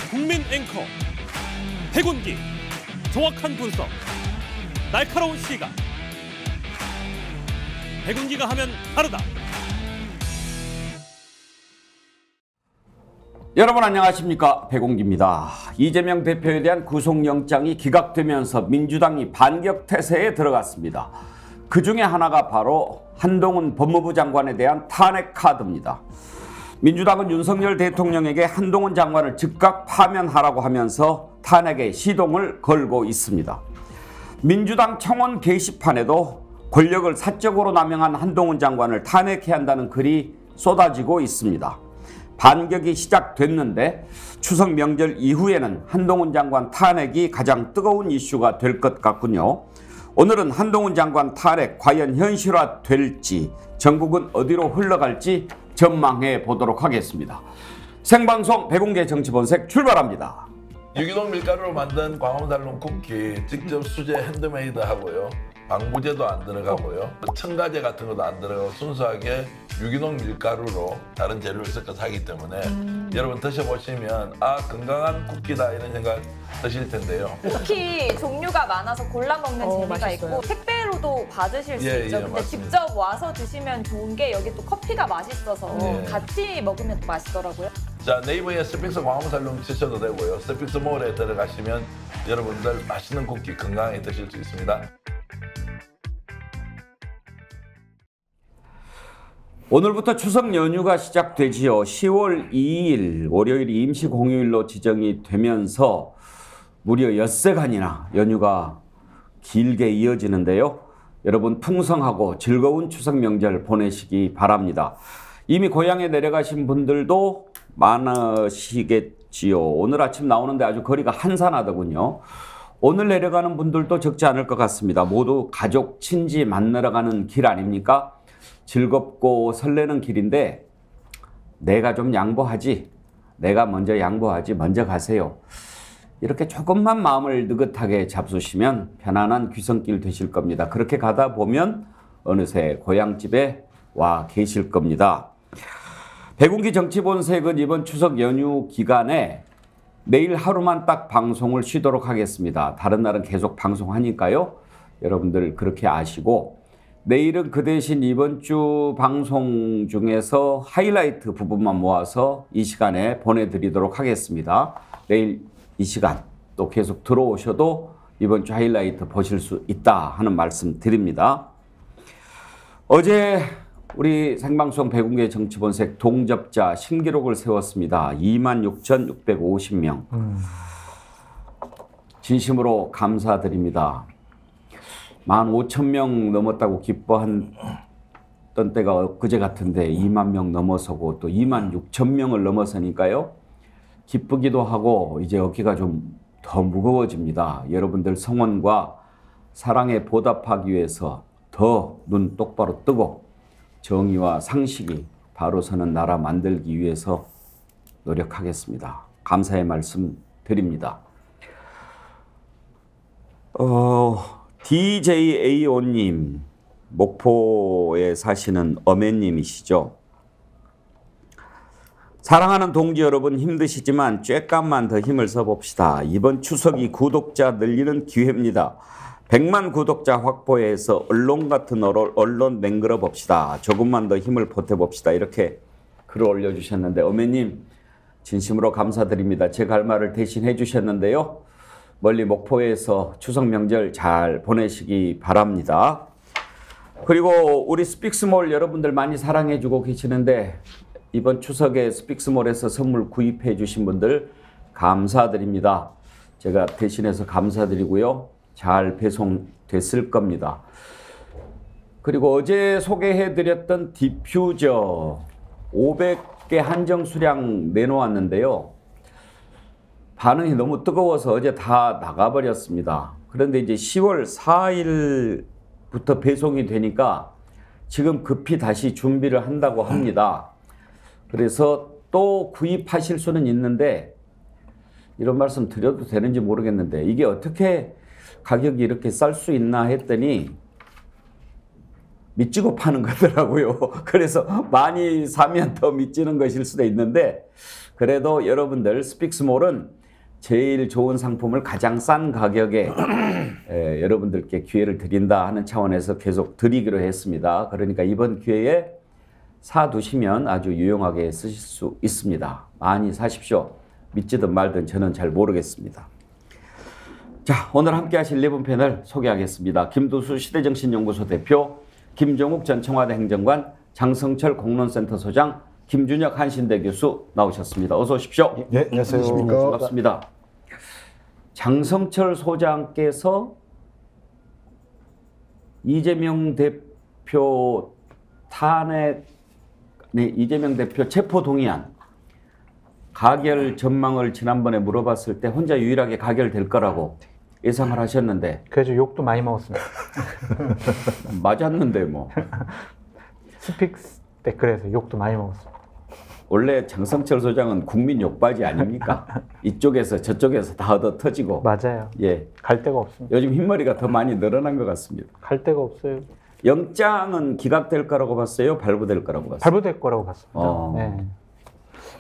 국민 앵커 백운기, 정확한 분석, 날카로운 시각. 백운기가 하면 다르다. 여러분 안녕하십니까, 백운기입니다. 이재명 대표에 대한 구속영장이 기각되면서 민주당이 반격태세에 들어갔습니다. 그 중에 하나가 바로 한동훈 법무부 장관에 대한 탄핵 카드입니다. 민주당은 윤석열 대통령에게 한동훈 장관을 즉각 파면하라고 하면서 탄핵에 시동을 걸고 있습니다. 민주당 청원 게시판에도 권력을 사적으로 남용한 한동훈 장관을 탄핵해야 한다는 글이 쏟아지고 있습니다. 반격이 시작됐는데 추석 명절 이후에는 한동훈 장관 탄핵이 가장 뜨거운 이슈가 될 것 같군요. 오늘은 한동훈 장관 탄핵 과연 현실화될지, 전국은 어디로 흘러갈지 전망해 보도록 하겠습니다. 생방송 백운기 정치본색 출발합니다. 유기농 밀가루로 만든 광화문달롱 쿠키 직접 수제 핸드메이드 하고요. 방부제도 안 들어가고요. 첨가제 같은 것도 안 들어가고 순수하게 유기농 밀가루로 다른 재료를 섞어서 하기 때문에 여러분 드셔보시면 아, 건강한 쿠키다 이런 생각 드실 텐데요. 쿠키 종류가 많아서 골라 먹는 재미가 맛있어요. 있고 택배로도 받으실 수 예, 있죠. 예, 근데 맞습니다. 직접 와서 드시면 좋은 게 여기 또 커피가 맛있어서 예. 같이 먹으면 또 맛있더라고요. 자, 네이버에 스픽스 광화문달롱 치셔도 되고요. 스픽스 몰에 들어가시면 여러분들 맛있는 쿠키 건강하게 드실 수 있습니다. 오늘부터 추석 연휴가 시작되지요. 10월 2일 월요일이 임시 공휴일로 지정이 되면서 무려 엿새간이나 연휴가 길게 이어지는데요. 여러분 풍성하고 즐거운 추석 명절 보내시기 바랍니다. 이미 고향에 내려가신 분들도 많으시겠지요. 오늘 아침 나오는데 아주 거리가 한산하더군요. 오늘 내려가는 분들도 적지 않을 것 같습니다. 모두 가족, 친지 만나러 가는 길 아닙니까? 즐겁고 설레는 길인데 내가 좀 양보하지, 내가 먼저 양보하지, 먼저 가세요. 이렇게 조금만 마음을 느긋하게 잡수시면 편안한 귀성길 되실 겁니다. 그렇게 가다 보면 어느새 고향집에 와 계실 겁니다. 백운기 정치본색은 이번 추석 연휴 기간에 내일 하루만 딱 방송을 쉬도록 하겠습니다. 다른 날은 계속 방송하니까요. 여러분들 그렇게 아시고, 내일은 그 대신 이번 주 방송 중에서 하이라이트 부분만 모아서 이 시간에 보내드리도록 하겠습니다. 내일 이 시간 또 계속 들어오셔도 이번 주 하이라이트 보실 수 있다 하는 말씀 드립니다. 어제 우리 생방송 백운기 정치본색 동접자 신기록을 세웠습니다. 26,650명. 진심으로 감사드립니다. 15,000명 넘었다고 기뻐했던 때가 엊그제 같은데 2만 명 넘어서고 또 26,000명을 넘어서니까요. 기쁘기도 하고 이제 어깨가 좀 더 무거워집니다. 여러분들 성원과 사랑에 보답하기 위해서 더 눈 똑바로 뜨고 정의와 상식이 바로 서는 나라 만들기 위해서 노력하겠습니다. 감사의 말씀 드립니다. DJAO님, 목포에 사시는 어매님이시죠. 사랑하는 동지 여러분, 힘드시지만 쬐깐만 더 힘을 써봅시다. 이번 추석이 구독자 늘리는 기회입니다. 100만 구독자 확보해서 언론 같은 언론 맹글어 봅시다. 조금만 더 힘을 보태봅시다. 이렇게 글을 올려주셨는데 어매님 진심으로 감사드립니다. 제가 할 말을 대신 해주셨는데요. 멀리 목포에서 추석 명절 잘 보내시기 바랍니다. 그리고 우리 스픽스몰 여러분들 많이 사랑해주고 계시는데 이번 추석에 스픽스몰에서 선물 구입해 주신 분들 감사드립니다. 제가 대신해서 감사드리고요. 잘 배송됐을 겁니다. 그리고 어제 소개해드렸던 디퓨저 500개 한정 수량 내놓았는데요. 반응이 너무 뜨거워서 어제 다 나가버렸습니다. 그런데 이제 10월 4일부터 배송이 되니까 지금 급히 다시 준비를 한다고 합니다. 그래서 또 구입하실 수는 있는데 이런 말씀 드려도 되는지 모르겠는데 이게 어떻게 가격이 이렇게 쌀 수 있나 했더니 밑지고 파는 거더라고요. 그래서 많이 사면 더 밑지는 것일 수도 있는데 그래도 여러분들 스픽스몰은 제일 좋은 상품을 가장 싼 가격에 여러분들께 기회를 드린다 하는 차원에서 계속 드리기로 했습니다. 그러니까 이번 기회에 사두시면 아주 유용하게 쓰실 수 있습니다. 많이 사십시오. 믿지든 말든 저는 잘 모르겠습니다. 자, 오늘 함께 하실 네 분 패널 소개하겠습니다. 김두수 시대정신연구소 대표, 김종욱 전 청와대 행정관, 장성철 공론센터 소장, 김준혁 한신대 교수 나오셨습니다. 어서 오십시오. 네, 안녕하세요. 반갑습니다. 장성철 소장께서 이재명 대표 이재명 대표 체포 동의안 가결 전망을 지난번에 물어봤을 때 혼자 유일하게 가결될 거라고 예상을 하셨는데 그래서 욕도 많이 먹었습니다. 맞았는데 뭐. 스픽스 댓글에서 욕도 많이 먹었습니다. 원래 장성철 소장은 국민 욕바지 아닙니까? 이쪽에서 저쪽에서 다 얻어 터지고. 맞아요. 예. 갈 데가 없습니다. 요즘 흰머리가 더 많이 늘어난 것 같습니다. 갈 데가 없어요. 영장은 기각될 거라고 봤어요? 발부될 거라고 봤어요? 발부될 거라고 봤습니다. 네.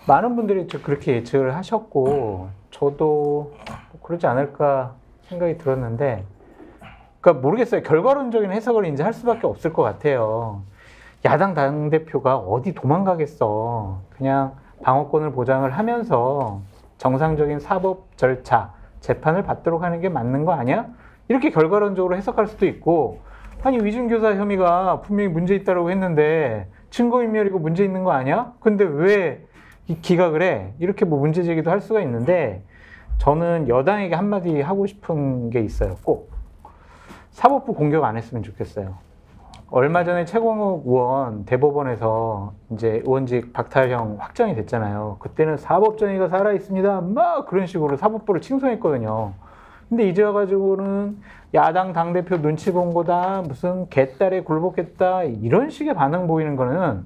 많은 분들이 그렇게 예측을 하셨고 저도 그러지 않을까 생각이 들었는데 그러니까 모르겠어요. 결과론적인 해석을 이제 할 수밖에 없을 것 같아요. 야당 당대표가 어디 도망가겠어. 그냥 방어권을 보장을 하면서 정상적인 사법 절차, 재판을 받도록 하는 게 맞는 거 아니야? 이렇게 결과론적으로 해석할 수도 있고 아니 위중교사 혐의가 분명히 문제 있다고 했는데 증거인멸이고 문제 있는 거 아니야? 근데 왜 기각을 해? 이렇게 뭐 문제 제기도 할 수가 있는데 저는 여당에게 한마디 하고 싶은 게 있어요. 꼭 사법부 공격 안 했으면 좋겠어요. 얼마 전에 최광욱 의원 대법원에서 이제 의원직 박탈형 확정이 됐잖아요. 그때는 사법정의가 살아있습니다. 막 그런 식으로 사법부를 칭송했거든요. 근데 이제 와가지고는 야당 당대표 눈치 본 거다. 무슨 개딸에 굴복했다. 이런 식의 반응 보이는 거는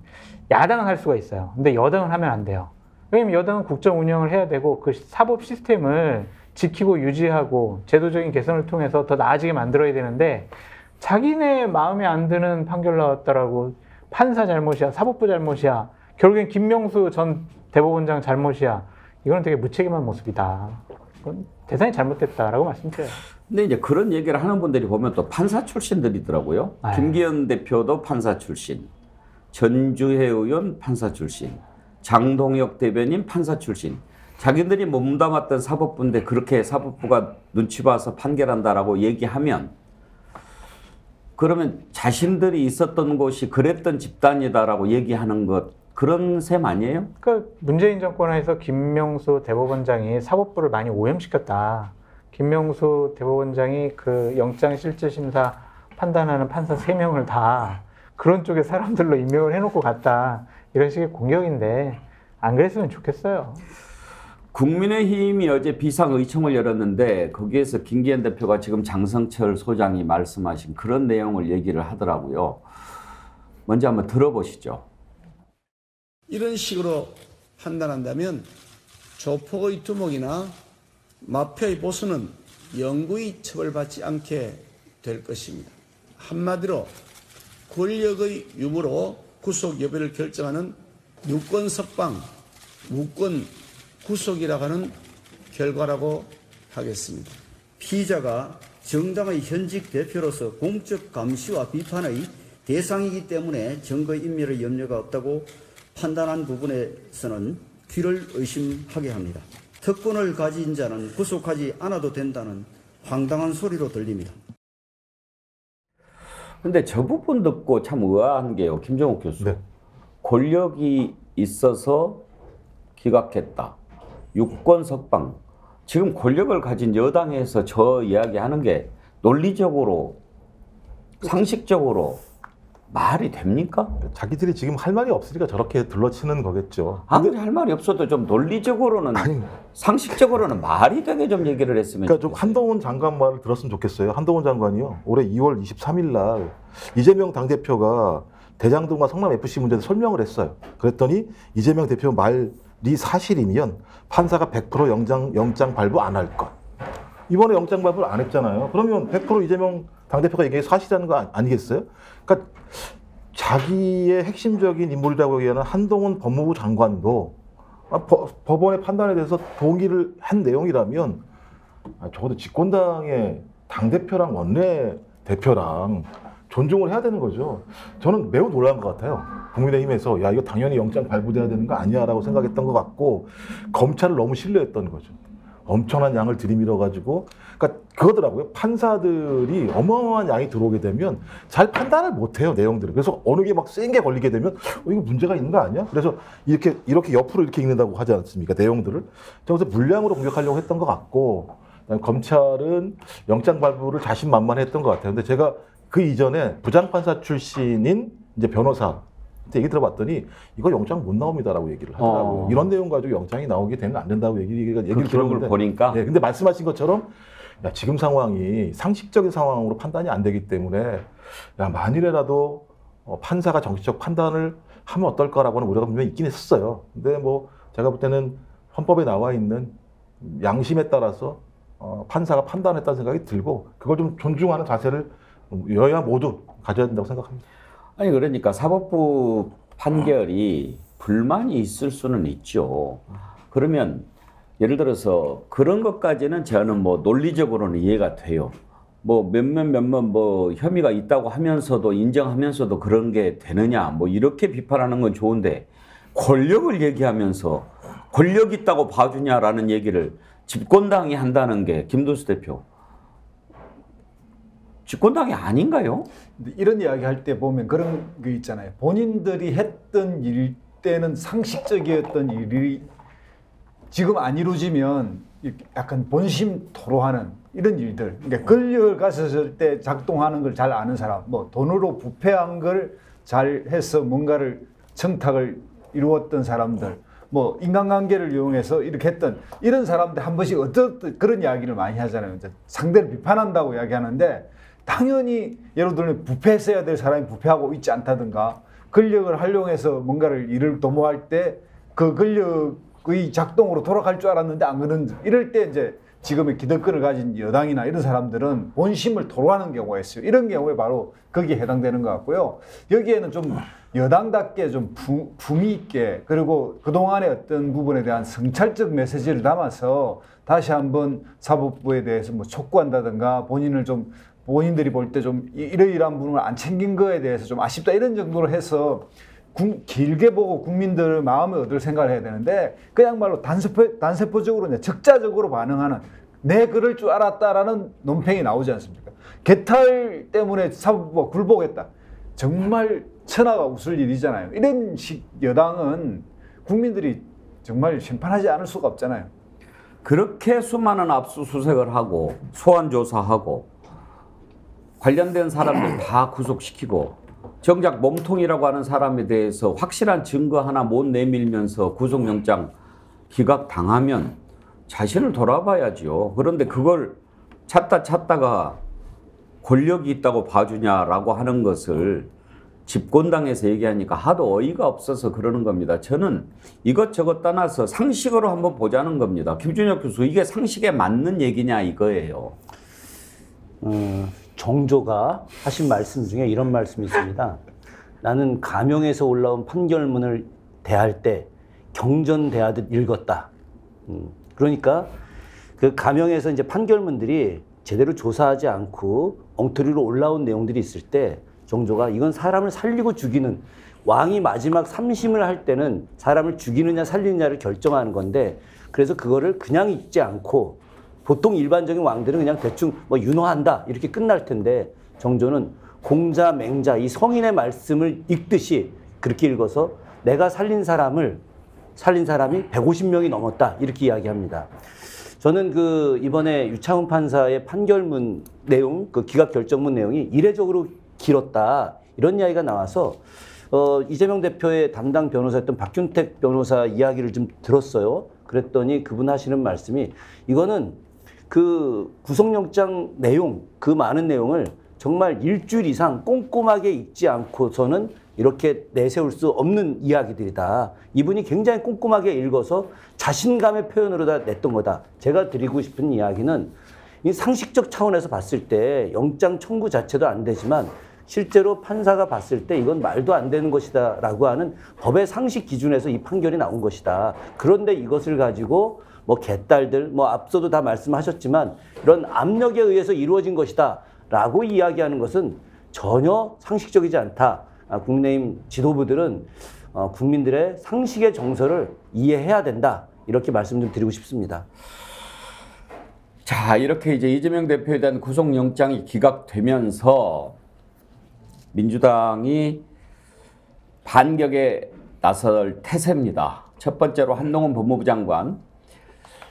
야당은 할 수가 있어요. 근데 여당은 하면 안 돼요. 왜냐면 여당은 국정 운영을 해야 되고 그 사법 시스템을 지키고 유지하고 제도적인 개선을 통해서 더 나아지게 만들어야 되는데 자기네 마음에 안 드는 판결 나왔다라고 판사 잘못이야, 사법부 잘못이야, 결국엔 김명수 전 대법원장 잘못이야. 이건 되게 무책임한 모습이다. 이건 대단히 잘못됐다라고 말씀드려요. 근데 이제 그런 얘기를 하는 분들이 보면 또 판사 출신들이더라고요. 김기현 대표도 판사 출신, 전주혜 의원 판사 출신, 장동혁 대변인 판사 출신. 자기들이 몸담았던 사법부인데 그렇게 사법부가 눈치 봐서 판결한다라고 얘기하면 그러면 자신들이 있었던 곳이 그랬던 집단이다라고 얘기하는 것 그런 셈 아니에요? 그러니까 문재인 정권에서 김명수 대법원장이 사법부를 많이 오염시켰다. 김명수 대법원장이 그 영장실질심사 판단하는 판사 3명을 다 그런 쪽의 사람들로 임명을 해놓고 갔다. 이런 식의 공격인데 안 그랬으면 좋겠어요. 국민의힘이 어제 비상의총을 열었는데 거기에서 김기현 대표가 지금 장성철 소장이 말씀하신 그런 내용을 얘기를 하더라고요. 먼저 한번 들어보시죠. 이런 식으로 판단한다면 조폭의 두목이나 마피아의 보수는 영구히 처벌받지 않게 될 것입니다. 한마디로 권력의 유무로 구속 여부를 결정하는 유권 석방, 무권 구속이라고 하는 결과라고 하겠습니다. 피의자가 정당의 현직 대표로서 공적 감시와 비판의 대상이기 때문에 증거인멸의 염려가 없다고 판단한 부분에서는 귀를 의심하게 합니다. 특권을 가진 자는 구속하지 않아도 된다는 황당한 소리로 들립니다. 근데 저 부분 듣고 참 의아한 게요. 김정욱 교수. 네. 권력이 있어서 기각했다. 유권 석방. 지금 권력을 가진 여당에서 저 이야기하는 게 논리적으로 상식적으로 말이 됩니까? 자기들이 지금 할 말이 없으니까 저렇게 둘러치는 거겠죠. 아무리 할 말이 없어도 좀 논리적으로는 상식적으로는 말이 되게 좀 얘기를 했으면 그러니까 좀 한동훈 장관 말을 들었으면 좋겠어요. 한동훈 장관이요. 올해 2월 23일 날 이재명 당대표가 대장동과 성남FC 문제에 설명을 했어요. 그랬더니 이재명 대표 말이 사실이면 판사가 100% 영장 발부 안 할 것. 이번에 영장 발부를 안 했잖아요. 그러면 100% 이재명 당대표가 이게 사실이라는 거 아니겠어요? 그러니까 자기의 핵심적인 인물이라고 얘기하는 한동훈 법무부 장관도 법원의 판단에 대해서 동의를 한 내용이라면 적어도 집권당의 당대표랑 원내대표랑 존중을 해야 되는 거죠. 저는 매우 놀란 것 같아요. 국민의힘에서 야 이거 당연히 영장 발부돼야 되는 거 아니야 라고 생각했던 것 같고 검찰을 너무 신뢰했던 거죠. 엄청난 양을 들이밀어가지고 그러니까 그거더라고요. 판사들이 어마어마한 양이 들어오게 되면 잘 판단을 못해요 내용들을. 그래서 어느 게 막 센 게 걸리게 되면 이거 문제가 있는 거 아니야? 그래서 이렇게 옆으로 이렇게 읽는다고 하지 않습니까 내용들을. 그래서 물량으로 공격하려고 했던 것 같고 검찰은 영장 발부를 자신만만했던 것 같아요. 근데 제가 그 이전에 부장판사 출신인 이제 변호사 얘기 들어봤더니 이거 영장 못 나옵니다라고 얘기를 하더라고요. 이런 내용 가지고 영장이 나오게 되면 안 된다고 얘기를 기록을 보니까. 네, 근데 말씀하신 것처럼 야, 지금 상황이 상식적인 상황으로 판단이 안 되기 때문에 야, 만일에라도 판사가 정치적 판단을 하면 어떨까라고는 우려가 분명히 있긴 했었어요. 근데 뭐 제가 볼 때는 헌법에 나와 있는 양심에 따라서 판사가 판단했다는 생각이 들고 그걸 좀 존중하는 자세를 여야 모두 가져야 된다고 생각합니다. 아니 그러니까 사법부 판결이 불만이 있을 수는 있죠. 그러면 예를 들어서 그런 것까지는 저는 뭐 논리적으로는 이해가 돼요. 뭐 몇몇 뭐 혐의가 있다고 하면서도 인정하면서도 그런 게 되느냐 뭐 이렇게 비판하는 건 좋은데 권력을 얘기하면서 권력 있다고 봐주냐라는 얘기를 집권당이 한다는 게 김도수 대표 집권당이 아닌가요? 이런 이야기 할 때 보면 그런 게 있잖아요. 본인들이 했던 일 때는 상식적이었던 일이 지금 안 이루어지면 약간 본심 토로하는 이런 일들. 그러니까 권력을 가졌을 때 작동하는 걸 잘 아는 사람, 뭐 돈으로 부패한 걸 잘 해서 뭔가를 청탁을 이루었던 사람들, 뭐 인간관계를 이용해서 이렇게 했던 이런 사람들 한 번씩 어떤 그런 이야기를 많이 하잖아요. 이제 상대를 비판한다고 이야기하는데 당연히 예를 들면 부패했어야 될 사람이 부패하고 있지 않다든가 권력을 활용해서 뭔가를 일을 도모할 때 그 권력의 작동으로 돌아갈 줄 알았는데 안 그런 이럴 때 이제 지금의 기득권을 가진 여당이나 이런 사람들은 본심을 토로하는 경우가 있어요. 이런 경우에 바로 거기에 해당되는 것 같고요. 여기에는 좀 여당답게 좀 품위 있게 그리고 그동안의 어떤 부분에 대한 성찰적 메시지를 담아서 다시 한번 사법부에 대해서 뭐 촉구한다든가 본인들이 볼 때 좀 이러이러한 부분을 안 챙긴 거에 대해서 좀 아쉽다 이런 정도로 해서 길게 보고 국민들의 마음을 얻을 생각을 해야 되는데 그냥 말로 단세포적으로 이제 적자적으로 반응하는 내 그럴 줄 알았다라는 논평이 나오지 않습니까? 개탈 때문에 사법부가 굴복했다. 정말 천하가 웃을 일이잖아요. 이런 식 여당은 국민들이 정말 심판하지 않을 수가 없잖아요. 그렇게 수많은 압수수색을 하고 소환조사하고 관련된 사람들 다 구속시키고 정작 몸통이라고 하는 사람에 대해서 확실한 증거 하나 못 내밀면서 구속영장 기각당하면 자신을 돌아봐야죠. 그런데 그걸 찾다가 권력이 있다고 봐주냐라고 하는 것을 집권당에서 얘기하니까 하도 어이가 없어서 그러는 겁니다. 저는 이것저것 떠나서 상식으로 한번 보자는 겁니다. 김준혁 교수, 이게 상식에 맞는 얘기냐 이거예요. 정조가 하신 말씀 중에 이런 말씀이 있습니다. 나는 감형에서 올라온 판결문을 대할 때 경전대하듯 읽었다. 그러니까 그 감형에서 이제 판결문들이 제대로 조사하지 않고 엉터리로 올라온 내용들이 있을 때 정조가 이건 사람을 살리고 죽이는 왕이 마지막 삼심을 할 때는 사람을 죽이느냐 살리느냐를 결정하는 건데 그래서 그거를 그냥 읽지 않고 보통 일반적인 왕들은 그냥 대충 뭐 윤호한다 이렇게 끝날 텐데 정조는 공자, 맹자 이 성인의 말씀을 읽듯이 그렇게 읽어서 내가 살린 사람이 150명이 넘었다 이렇게 이야기합니다. 저는 그 이번에 유창훈 판사의 판결문 내용, 그 기각 결정문 내용이 이례적으로 길었다 이런 이야기가 나와서 이재명 대표의 담당 변호사였던 박균택 변호사 이야기를 좀 들었어요. 그랬더니 그분 하시는 말씀이 이거는 그 구속영장 내용, 그 많은 내용을 정말 일주일 이상 꼼꼼하게 읽지 않고서는 이렇게 내세울 수 없는 이야기들이다. 이분이 굉장히 꼼꼼하게 읽어서 자신감의 표현으로 다 냈던 거다. 제가 드리고 싶은 이야기는 이 상식적 차원에서 봤을 때 영장 청구 자체도 안 되지만 실제로 판사가 봤을 때 이건 말도 안 되는 것이다 라고 하는 법의 상식 기준에서 이 판결이 나온 것이다. 그런데 이것을 가지고 뭐 개딸들, 뭐 앞서도 다 말씀하셨지만 이런 압력에 의해서 이루어진 것이다 라고 이야기하는 것은 전혀 상식적이지 않다. 국민의힘 지도부들은 국민들의 상식의 정서를 이해해야 된다. 이렇게 말씀 좀 드리고 싶습니다. 자, 이렇게 이제 이재명 대표에 대한 구속영장이 기각되면서 민주당이 반격에 나설 태세입니다. 첫 번째로 한동훈 법무부 장관.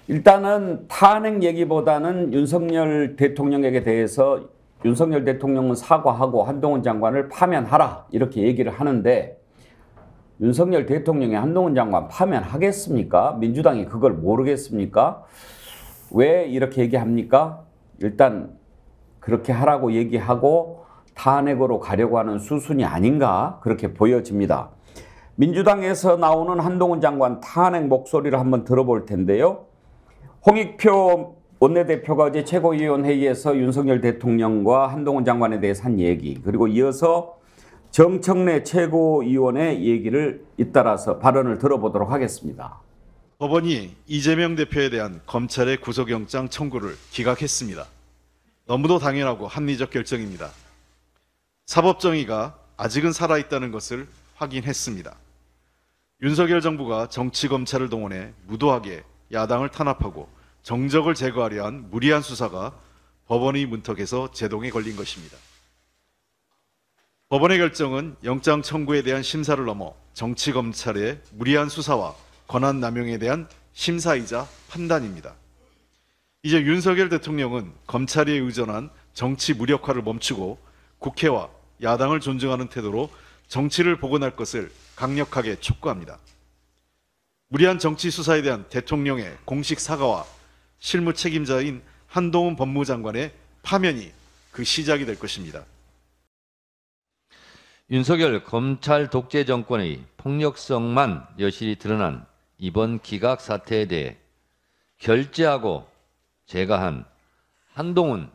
일단은 탄핵 얘기보다는 윤석열 대통령에게 대해서 윤석열 대통령은 사과하고 한동훈 장관을 파면하라 이렇게 얘기를 하는데 윤석열 대통령이 한동훈 장관 파면하겠습니까? 민주당이 그걸 모르겠습니까? 왜 이렇게 얘기합니까? 일단 그렇게 하라고 얘기하고 탄핵으로 가려고 하는 수순이 아닌가 그렇게 보여집니다. 민주당에서 나오는 한동훈 장관 탄핵 목소리를 한번 들어볼 텐데요. 홍익표 원내대표가 어제 최고위원회의에서 윤석열 대통령과 한동훈 장관에 대해서 한 얘기, 그리고 이어서 정청래 최고위원의 얘기를 잇따라서 발언을 들어보도록 하겠습니다. 법원이 이재명 대표에 대한 검찰의 구속영장 청구를 기각했습니다. 너무도 당연하고 합리적 결정입니다. 사법정의가 아직은 살아있다는 것을 확인했습니다. 윤석열 정부가 정치검찰을 동원해 무도하게 야당을 탄압하고 정적을 제거하려 한 무리한 수사가 법원의 문턱에서 제동에 걸린 것입니다. 법원의 결정은 영장 청구에 대한 심사를 넘어 정치검찰의 무리한 수사와 권한남용에 대한 심사이자 판단입니다. 이제 윤석열 대통령은 검찰에 의존한 정치 무력화를 멈추고 국회와 야당을 존중하는 태도로 정치를 복원할 것을 강력하게 촉구합니다. 무리한 정치 수사에 대한 대통령의 공식 사과와 실무 책임자인 한동훈 법무장관의 파면이 그 시작이 될 것입니다. 윤석열 검찰 독재 정권의 폭력성만 여실히 드러난 이번 기각 사태에 대해 결재하고 제거한 한동훈,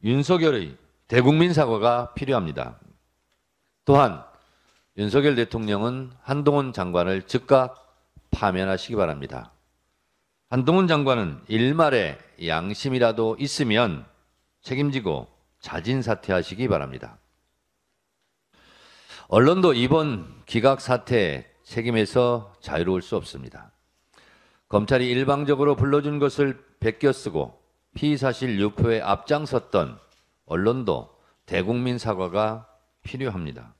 윤석열의 대국민 사과가 필요합니다. 또한 윤석열 대통령은 한동훈 장관을 즉각 파면하시기 바랍니다. 한동훈 장관은 일말의 양심이라도 있으면 책임지고 자진 사퇴하시기 바랍니다. 언론도 이번 기각 사태의 책임에서 자유로울 수 없습니다. 검찰이 일방적으로 불러준 것을 베껴쓰고 피의사실 유포에 앞장섰던 언론도 대국민 사과가 필요합니다.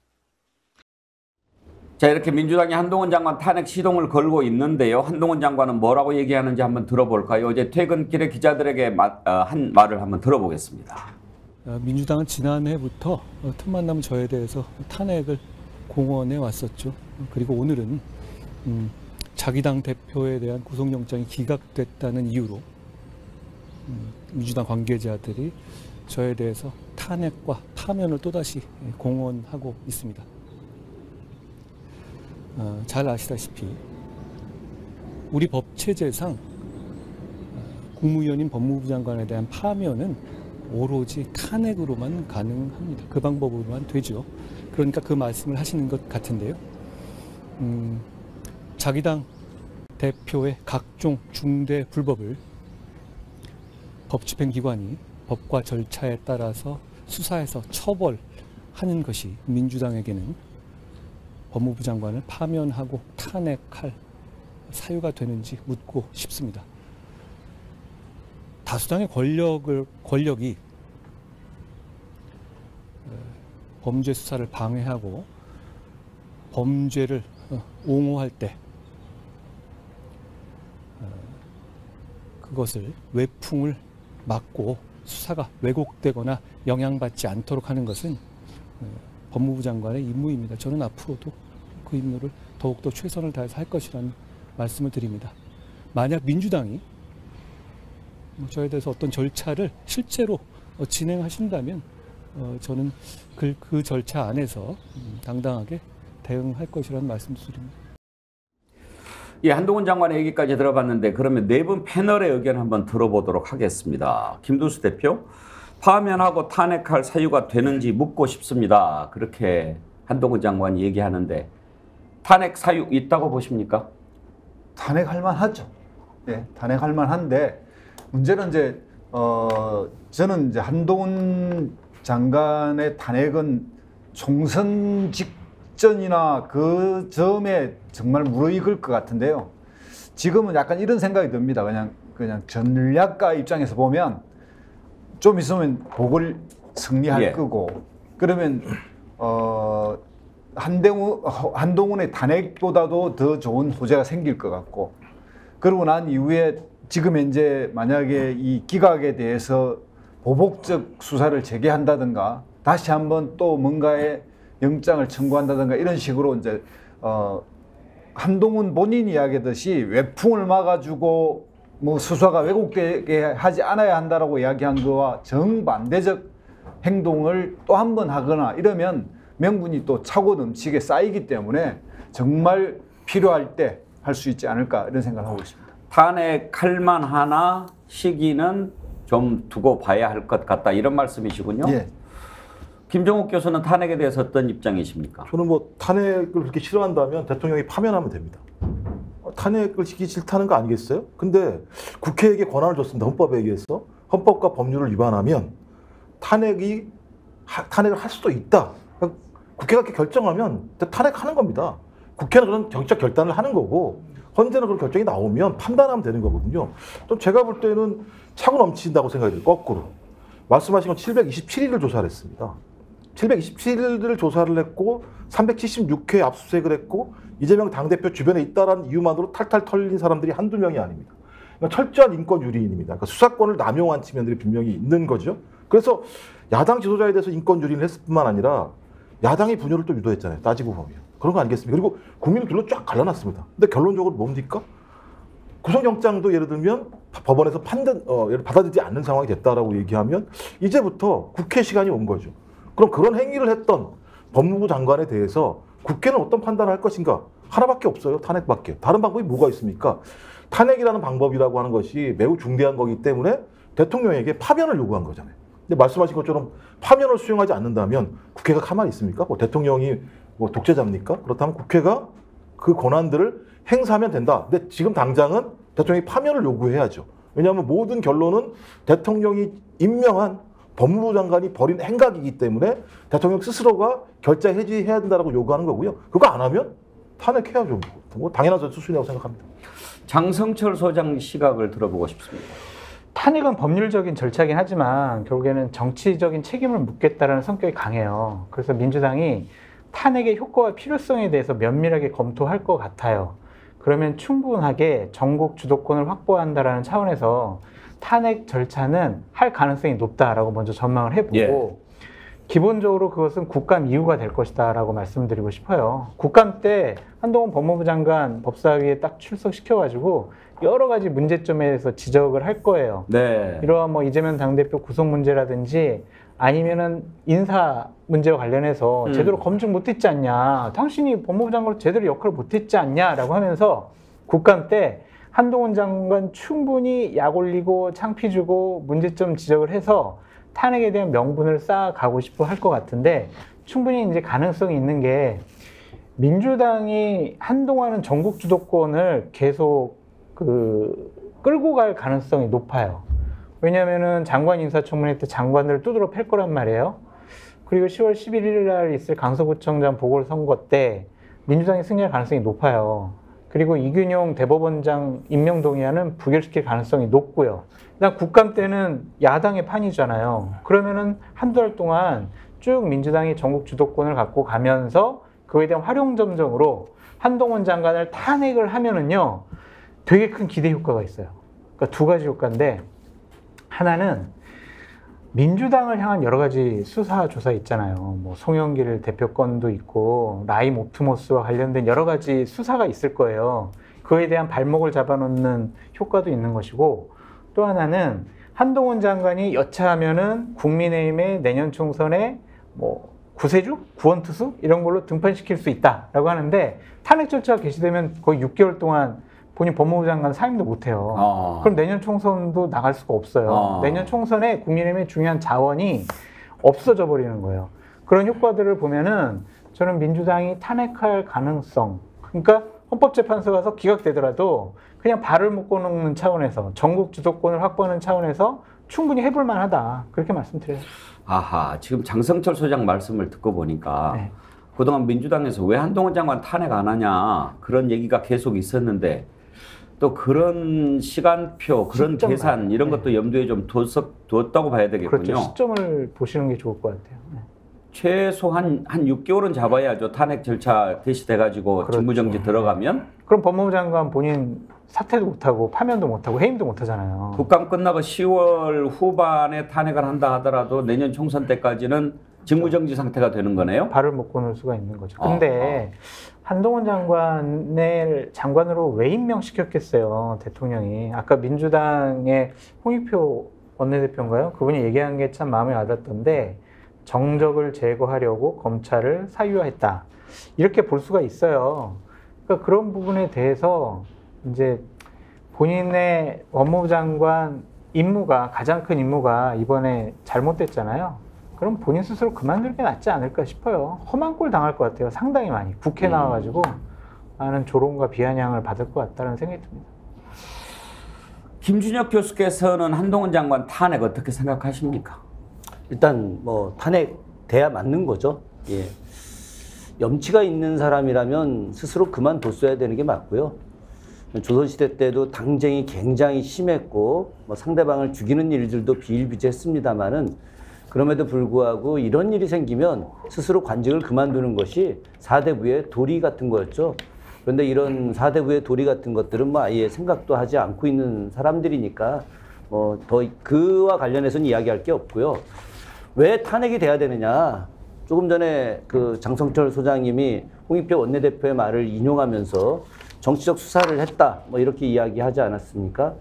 자, 이렇게 민주당이 한동훈 장관 탄핵 시동을 걸고 있는데요. 한동훈 장관은 뭐라고 얘기하는지 한번 들어볼까요? 어제 퇴근길에 기자들에게 한 말을 한번 들어보겠습니다. 민주당은 지난해부터 틈만 나면 저에 대해서 탄핵을 공언해 왔었죠. 그리고 오늘은 자기 당 대표에 대한 구속영장이 기각됐다는 이유로 민주당 관계자들이 저에 대해서 탄핵과 파면을 또다시 공언하고 있습니다. 잘 아시다시피 우리 법체제상 국무위원인 법무부 장관에 대한 파면은 오로지 탄핵으로만 가능합니다. 그 방법으로만 되죠. 그러니까 그 말씀을 하시는 것 같은데요. 자기 당 대표의 각종 중대 불법을 법집행기관이 법과 절차에 따라서 수사해서 처벌하는 것이 민주당에게는 법무부 장관을 파면하고 탄핵할 사유가 되는지 묻고 싶습니다. 다수당의 권력이 범죄 수사를 방해하고 범죄를 옹호할 때 그것을 외풍을 막고 수사가 왜곡되거나 영향받지 않도록 하는 것은 법무부 장관의 임무입니다. 저는 앞으로도 그 임무를 더욱더 최선을 다해서 할 것이라는 말씀을 드립니다. 만약 민주당이 저에 대해서 어떤 절차를 실제로 진행하신다면 저는 그 절차 안에서 당당하게 대응할 것이라는 말씀을 드립니다. 예, 한동훈 장관의 얘기까지 들어봤는데 그러면 네 분 패널의 의견 한번 들어보도록 하겠습니다. 김두수 대표, 파면하고 탄핵할 사유가 되는지 묻고 싶습니다. 그렇게 한동훈 장관이 얘기하는데 탄핵 사유 있다고 보십니까? 탄핵할 만하죠. 예, 탄핵할 만한데 문제는 이제 저는 이제 한동훈 장관의 탄핵은 총선 직전이나 그 점에 정말 무르익을 것 같은데요. 지금은 약간 이런 생각이 듭니다. 그냥 전략가 입장에서 보면 좀 있으면 복을 승리할 거고 그러면 한동훈의 탄핵보다도 더 좋은 호재가 생길 것 같고 그러고 난 이후에 지금 현재 만약에 이 기각에 대해서 보복적 수사를 재개한다든가 다시 한번 또 뭔가의 영장을 청구한다든가 이런 식으로 이제 한동훈 본인이 이야기하듯이 외풍을 막아주고 뭐 수사가 왜곡되게 하지 않아야 한다라고 이야기한 거와 정반대적 행동을 또 한 번 하거나 이러면 명분이 또 차고 넘치게 쌓이기 때문에 정말 필요할 때 할 수 있지 않을까 이런 생각을 하고 있습니다. 탄핵할 만하나 시기는 좀 두고 봐야 할 것 같다 이런 말씀이시군요. 예. 김종욱 교수는 탄핵에 대해서 어떤 입장이십니까? 저는 뭐 탄핵을 그렇게 싫어한다면 대통령이 파면하면 됩니다. 탄핵을 시키기 싫다는 거 아니겠어요? 근데 국회에게 권한을 줬습니다. 헌법에 의해서. 헌법과 법률을 위반하면 탄핵을 할 수도 있다. 그러니까 국회가 이렇게 결정하면 탄핵하는 겁니다. 국회는 그런 정치적 결단을 하는 거고 헌재는 그런 결정이 나오면 판단하면 되는 거거든요. 좀 제가 볼 때는 차고 넘친다고 생각이 돼요. 거꾸로. 말씀하신 건 727일을 조사를 했습니다. 727일을 조사를 했고 376회 압수수색을 했고 이재명 당대표 주변에 있다라는 이유만으로 탈탈 털린 사람들이 한두 명이 아닙니다. 그러니까 철저한 인권 유린입니다. 그러니까 수사권을 남용한 측면들이 분명히 있는 거죠. 그래서 야당 지도자에 대해서 인권 유린을 했을 뿐만 아니라 야당이 분열을 또 유도했잖아요. 따지고 보면. 그런 거 아니겠습니까? 그리고 국민을 둘로 쫙 갈라놨습니다. 근데 결론적으로 뭡니까? 구속영장도 예를 들면 법원에서 받아들이지 않는 상황이 됐다라고 얘기하면 이제부터 국회 시간이 온 거죠. 그럼 그런 행위를 했던 법무부 장관에 대해서 국회는 어떤 판단을 할 것인가? 하나밖에 없어요. 탄핵밖에. 다른 방법이 뭐가 있습니까? 탄핵이라는 방법이라고 하는 것이 매우 중대한 거기 때문에 대통령에게 파면을 요구한 거잖아요. 근데 말씀하신 것처럼 파면을 수용하지 않는다면 국회가 가만히 있습니까? 뭐 대통령이 뭐 독재자입니까? 그렇다면 국회가 그 권한들을 행사하면 된다. 근데 지금 당장은 대통령이 파면을 요구해야죠. 왜냐하면 모든 결론은 대통령이 임명한 법무부 장관이 벌인 행각이기 때문에 대통령 스스로가 결자 해지해야 된다고 요구하는 거고요. 그거 안 하면 탄핵해야죠. 뭐 당연한 수순이라고 생각합니다. 장성철 소장 시각을 들어보고 싶습니다. 탄핵은 법률적인 절차긴 하지만 결국에는 정치적인 책임을 묻겠다는 성격이 강해요. 그래서 민주당이 탄핵의 효과와 필요성에 대해서 면밀하게 검토할 것 같아요. 그러면 충분하게 전국 주도권을 확보한다는 차원에서 탄핵 절차는 할 가능성이 높다라고 먼저 전망을 해보고 기본적으로 그것은 국감 이후가 될 것이다라고 말씀드리고 싶어요. 국감 때 한동훈 법무부 장관 법사위에 딱 출석시켜가지고 여러 가지 문제점에 대해서 지적을 할 거예요. 네. 이러한 뭐 이재명 당대표 구속 문제라든지 아니면은 인사 문제와 관련해서 제대로 검증 못했지 않냐, 당신이 법무부 장관으로 제대로 역할을 못했지 않냐라고 하면서 국감 때 한동훈 장관 충분히 약 올리고 창피 주고 문제점 지적을 해서 탄핵에 대한 명분을 쌓아가고 싶어 할 것 같은데 충분히 이제 가능성이 있는 게 민주당이 한동안은 전국 주도권을 계속 끌고 갈 가능성이 높아요. 왜냐하면은 장관 인사청문회 때 장관들을 두드러 팰 거란 말이에요. 그리고 10월 11일 날 있을 강서구청장 보궐선거 때 민주당이 승리할 가능성이 높아요. 그리고 이균용 대법원장 임명 동의안은 부결시킬 가능성이 높고요. 일단 국감 때는 야당의 판이잖아요. 그러면은 한두 달 동안 쭉 민주당이 전국 주도권을 갖고 가면서 그에 대한 활용점정으로 한동훈 장관을 탄핵을 하면은요, 되게 큰 기대 효과가 있어요. 그러니까 두 가지 효과인데, 하나는 민주당을 향한 여러 가지 수사 조사 있잖아요. 뭐 송영길 대표 건도 있고 라임 옵티머스와 관련된 여러 가지 수사가 있을 거예요. 그에 대한 발목을 잡아놓는 효과도 있는 것이고, 또 하나는 한동훈 장관이 여차하면은 국민의힘의 내년 총선에 뭐 구세주, 구원투수 이런 걸로 등판시킬 수 있다라고 하는데 탄핵 절차가 개시되면 거의 6개월 동안 본인 법무부 장관 사임도 못해요. 그럼 내년 총선도 나갈 수가 없어요. 내년 총선에 국민의힘의 중요한 자원이 없어져 버리는 거예요. 그런 효과들을 보면은 저는 민주당이 탄핵할 가능성, 그러니까 헌법재판소 가서 기각되더라도 그냥 발을 묶어놓는 차원에서 전국 주도권을 확보하는 차원에서 충분히 해볼 만하다. 그렇게 말씀드려요. 아하, 지금 장성철 소장 말씀을 듣고 보니까 그동안 민주당에서 왜 한동훈 장관 탄핵 안 하냐 그런 얘기가 계속 있었는데 또 그런 시간표, 그런 계산 이런 것도 염두에 좀 두었다고 봐야 되겠군요. 그렇죠. 시점을 보시는 게 좋을 것 같아요. 최소 한 6개월은 잡아야죠. 탄핵 절차 개시돼가지고 직무정지 들어가면. 그럼 법무부 장관 본인 사퇴도 못하고 파면도 못하고 해임도 못하잖아요. 국감 끝나고 10월 후반에 탄핵을 한다 하더라도 내년 총선 때까지는 직무정지 상태가 되는 거네요. 발을 묶어놓을 수가 있는 거죠. 근데 한동훈 장관을 장관으로 왜 임명시켰겠어요, 대통령이. 아까 민주당의 홍익표 원내대표인가요? 그분이 얘기한 게 참 마음에 와닿던데 정적을 제거하려고 검찰을 사유화했다. 이렇게 볼 수가 있어요. 그러니까 그런 부분에 대해서 이제 본인의 법무부 장관 임무가, 가장 큰 임무가 이번에 잘못됐잖아요. 그럼 본인 스스로 그만두는 게 낫지 않을까 싶어요. 험한 꼴 당할 것 같아요. 상당히 많이. 국회 나와가지고 많은 조롱과 비아냥을 받을 것 같다는 생각이 듭니다. 김준혁 교수께서는 한동훈 장관 탄핵 어떻게 생각하십니까? 일단 뭐 탄핵 돼야 맞는 거죠. 예. 염치가 있는 사람이라면 스스로 그만뒀어야 되는 게 맞고요. 조선시대 때도 당쟁이 굉장히 심했고 뭐 상대방을 죽이는 일들도 비일비재했습니다마는 그럼에도 불구하고 이런 일이 생기면 스스로 관직을 그만두는 것이 사대부의 도리 같은 거였죠. 그런데 이런 사대부의 도리 같은 것들은 뭐 아예 생각도 하지 않고 있는 사람들이니까 뭐 더 그와 관련해서는 이야기할 게 없고요. 왜 탄핵이 돼야 되느냐? 조금 전에 그 장성철 소장님이 홍익표 원내대표의 말을 인용하면서 정치적 수사를 했다, 뭐 이렇게 이야기하지 않았습니까?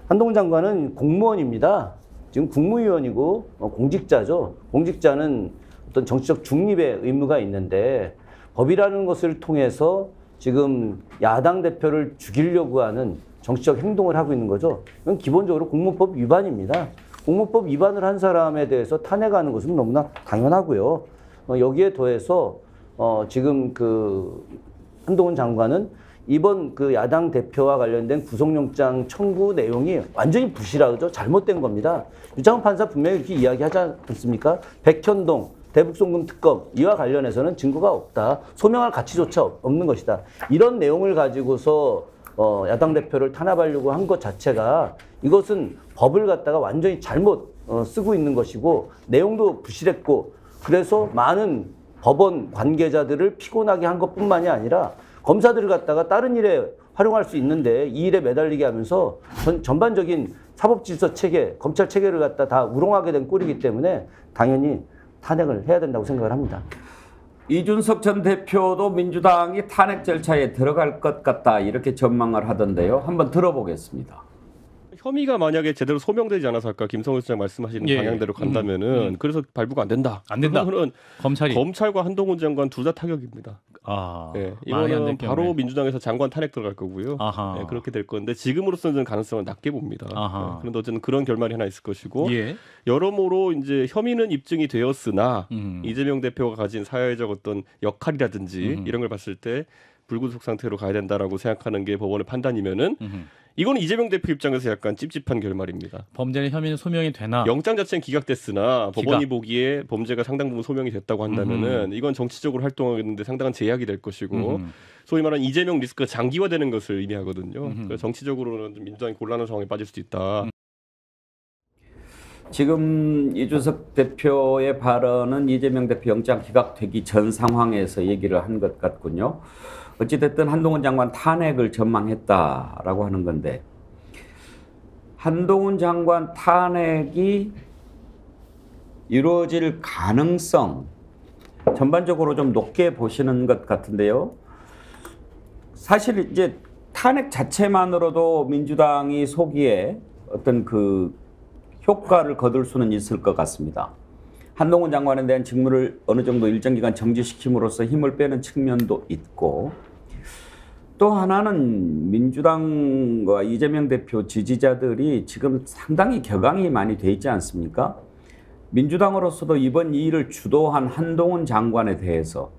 한동훈 장관은 공무원입니다. 지금 국무위원이고 공직자죠. 공직자는 어떤 정치적 중립의 의무가 있는데 법이라는 것을 통해서 지금 야당 대표를 죽이려고 하는 정치적 행동을 하고 있는 거죠. 이건 기본적으로 공무법 위반입니다. 공무법 위반을 한 사람에 대해서 탄핵하는 것은 너무나 당연하고요. 여기에 더해서 지금 그 한동훈 장관은 이번 그 야당 대표와 관련된 구속영장 청구 내용이 완전히 부실하죠. 잘못된 겁니다. 유창훈 판사 분명히 이렇게 이야기하지 않습니까? 백현동, 대북송금 특검 이와 관련해서는 증거가 없다. 소명할 가치조차 없는 것이다. 이런 내용을 가지고서 야당 대표를 탄압하려고 한 것 자체가 이것은 법을 갖다가 완전히 잘못 쓰고 있는 것이고 내용도 부실했고 그래서 많은 법원 관계자들을 피곤하게 한 것뿐만이 아니라 검사들을 갖다가 다른 일에 활용할 수 있는데 이 일에 매달리게 하면서 전반적인 사법질서 체계, 검찰 체계를 갖다 다 우롱하게 된 꼴이기 때문에 당연히 탄핵을 해야 된다고 생각을 합니다. 이준석 전 대표도 민주당이 탄핵 절차에 들어갈 것 같다 이렇게 전망을 하던데요. 한번 들어보겠습니다. 혐의가 만약에 제대로 소명되지 않아서 아까 김성훈 소장 말씀하시는 방향대로 간다면은 그래서 발부가 안 된다. 안 된다. 그러면은 검찰이 검찰과 한동훈 장관 둘 다 타격입니다. 네, 이거는 바로 민주당에서 장관 탄핵 들어갈 거고요. 네, 그렇게 될 건데 지금으로서는 가능성을 낮게 봅니다. 그런데 어쨌든 그런 결말이 하나 있을 것이고 여러모로 이제 혐의는 입증이 되었으나 이재명 대표가 가진 사회적 어떤 역할이라든지 이런 걸 봤을 때 불구속 상태로 가야 된다라고 생각하는 게 법원의 판단이면은 이건 이재명 대표 입장에서 약간 찝찝한 결말입니다. 범죄의 혐의는 소명이 되나? 영장 자체는 기각됐으나 법원이 보기에 범죄가 상당 부분 소명이 됐다고 한다면은 이건 정치적으로 활동하는데 상당한 제약이 될 것이고 소위 말하는 이재명 리스크가 장기화되는 것을 의미하거든요. 그래서 정치적으로는 좀 민주당이 곤란한 상황에 빠질 수도 있다. 지금 이준석 대표의 발언은 이재명 대표 영장 기각되기 전 상황에서 얘기를 한 것 같군요. 어찌됐든 한동훈 장관 탄핵을 전망했다라고 하는 건데 한동훈 장관 탄핵이 이루어질 가능성 전반적으로 좀 높게 보시는 것 같은데요. 사실 이제 탄핵 자체만으로도 민주당이 소기에 어떤 그 효과를 거둘 수는 있을 것 같습니다. 한동훈 장관에 대한 직무를 어느 정도 일정 기간 정지시킴으로써 힘을 빼는 측면도 있고 또 하나는 민주당과 이재명 대표 지지자들이 지금 상당히 격앙이 많이 돼 있지 않습니까? 민주당으로서도 이번 이 일을 주도한 한동훈 장관에 대해서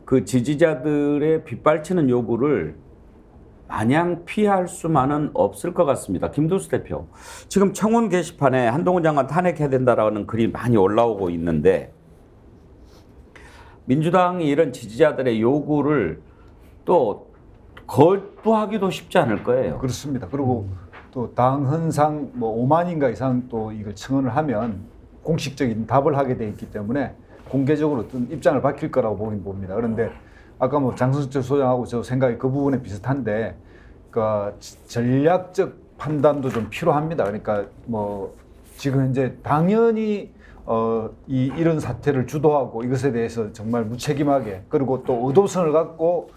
그 지지자들의 빗발치는 요구를 마냥 피할 수만은 없을 것 같습니다. 김두수 대표, 지금 청원 게시판에 한동훈 장관 탄핵해야 된다라는 글이 많이 올라오고 있는데 민주당이 이런 지지자들의 요구를 또 거부하기도 쉽지 않을 거예요. 그렇습니다. 그리고 또 당헌상 뭐 5만인가 이상 또 이걸 청원을 하면 공식적인 답을 하게 돼 있기 때문에 공개적으로 어떤 입장을 밝힐 거라고 보긴 봅니다. 그런데 아까 뭐 장성철 소장하고 저 생각이 그 부분에 비슷한데, 그러니까 전략적 판단도 좀 필요합니다. 그러니까 뭐 지금 현재 당연히 이런 사태를 주도하고 이것에 대해서 정말 무책임하게, 그리고 또 의도성을 갖고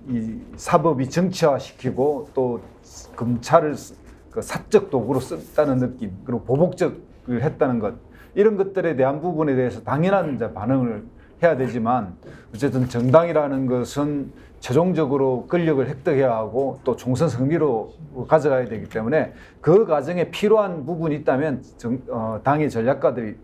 이 사법이 정치화시키고 또 검찰을 그 사적 도구로 썼다는 느낌, 그리고 보복적을 했다는 것, 이런 것들에 대한 부분에 대해서 당연한 이제 반응을 해야 되지만, 어쨌든 정당이라는 것은 최종적으로 권력을 획득해야 하고 또 총선 승리로 가져가야 되기 때문에 그 과정에 필요한 부분이 있다면 당의 전략가들이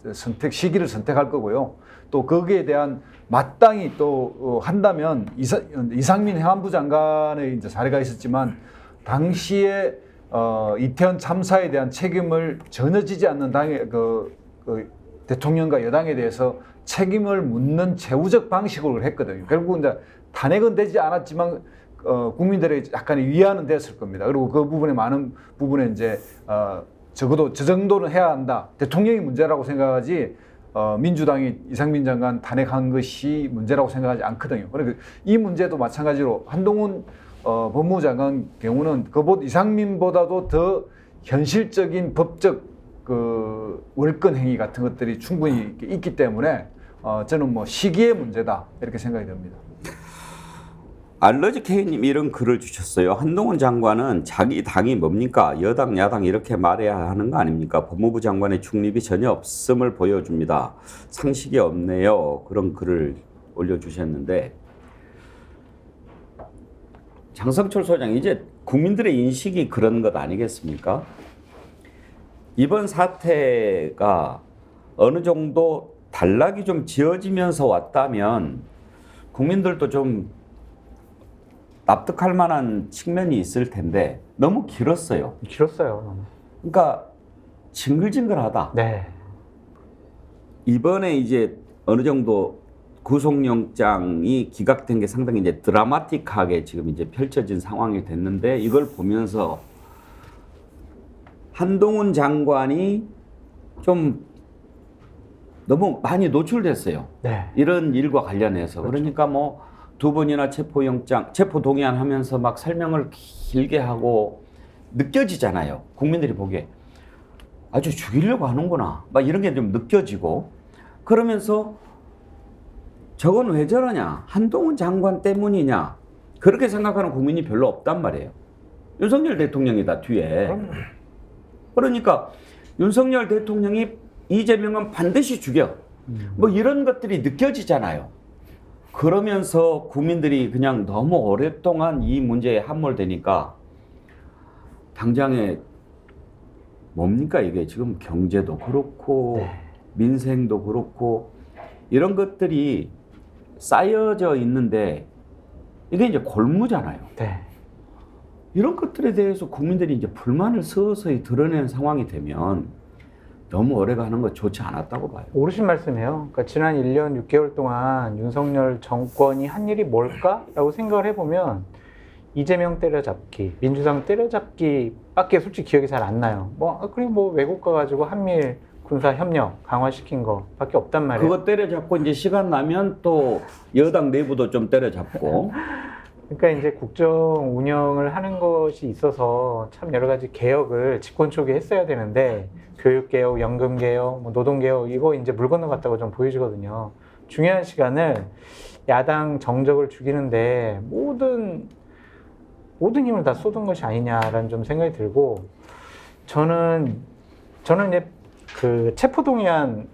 시기를 선택할 거고요. 또 거기에 대한 마땅히 또 한다면 이상민 행안부 장관의 이제 사례가 있었지만, 당시에 이태원 참사에 대한 책임을 전혀 지지 않는 당의 그 대통령과 여당에 대해서 책임을 묻는 제후적 방식으로 했거든요. 결국 이제 탄핵은 되지 않았지만 국민들의 약간의 위안은 됐을 겁니다. 그리고 그 부분에 많은 부분에 이제 적어도 저 정도는 해야 한다. 대통령이 문제라고 생각하지 민주당이 이상민 장관 탄핵한 것이 문제라고 생각하지 않거든요. 그러니까 이 문제도 마찬가지로 한동훈 법무부 장관 경우는 이상민보다도 더 현실적인 법적 그 월권 행위 같은 것들이 충분히 있기 때문에 저는 뭐 시기의 문제다 이렇게 생각이 듭니다. 알러지 K님 이런 글을 주셨어요. 한동훈 장관은 자기 당이 뭡니까? 여당, 야당 이렇게 말해야 하는 거 아닙니까? 법무부 장관의 중립이 전혀 없음을 보여줍니다. 상식이 없네요. 그런 글을 올려주셨는데, 장성철 소장, 이제 국민들의 인식이 그런 것 아니겠습니까? 이번 사태가 어느 정도 단락이 좀 지어지면서 왔다면 국민들도 좀 납득할 만한 측면이 있을 텐데 너무 길었어요. 길었어요. 그러니까 징글징글하다. 네. 이번에 이제 어느 정도 구속영장이 기각된 게 상당히 이제 드라마틱하게 지금 이제 펼쳐진 상황이 됐는데, 이걸 보면서 한동훈 장관이 좀 너무 많이 노출됐어요. 네. 이런 일과 관련해서. 그렇죠. 그러니까 뭐 2번이나 체포 동의안하면서 막 설명을 길게 하고 느껴지잖아요. 국민들이 보기에 아주 죽이려고 하는구나, 막 이런 게 좀 느껴지고, 그러면서 저건 왜 저러냐, 한동훈 장관 때문이냐, 그렇게 생각하는 국민이 별로 없단 말이에요. 윤석열 대통령이다 뒤에. 그러니까 윤석열 대통령이 이재명은 반드시 죽여, 뭐 이런 것들이 느껴지잖아요. 그러면서 국민들이 그냥 너무 오랫동안 이 문제에 함몰되니까 당장에 뭡니까 이게 지금 경제도 그렇고 네. 민생도 그렇고 이런 것들이 쌓여져 있는데 이게 이제 골무잖아요. 네. 이런 것들에 대해서 국민들이 이제 불만을 서서히 드러내는 상황이 되면 너무 오래 가는 거 좋지 않았다고 봐요. 옳으신 말씀이에요. 그러니까 지난 1년 6개월 동안 윤석열 정권이 한 일이 뭘까라고 생각을 해보면 이재명 때려잡기, 민주당 때려잡기 밖에 솔직히 기억이 잘 안 나요. 그리고 뭐 외국 가가지고 한미일 군사 협력 강화시킨 거 밖에 없단 말이에요. 그거 때려잡고 이제 시간 나면 또 여당 내부도 좀 때려잡고. 그러니까 이제 국정 운영을 하는 것이 있어서 참 여러 가지 개혁을 집권 초기에 했어야 되는데, 교육개혁, 연금개혁, 뭐 노동개혁, 이거 이제 물 건너갔다고 좀 보여지거든요. 중요한 시간을 야당 정적을 죽이는데 모든 힘을 다 쏟은 것이 아니냐라는 좀 생각이 들고, 저는 이제 그 체포동의안이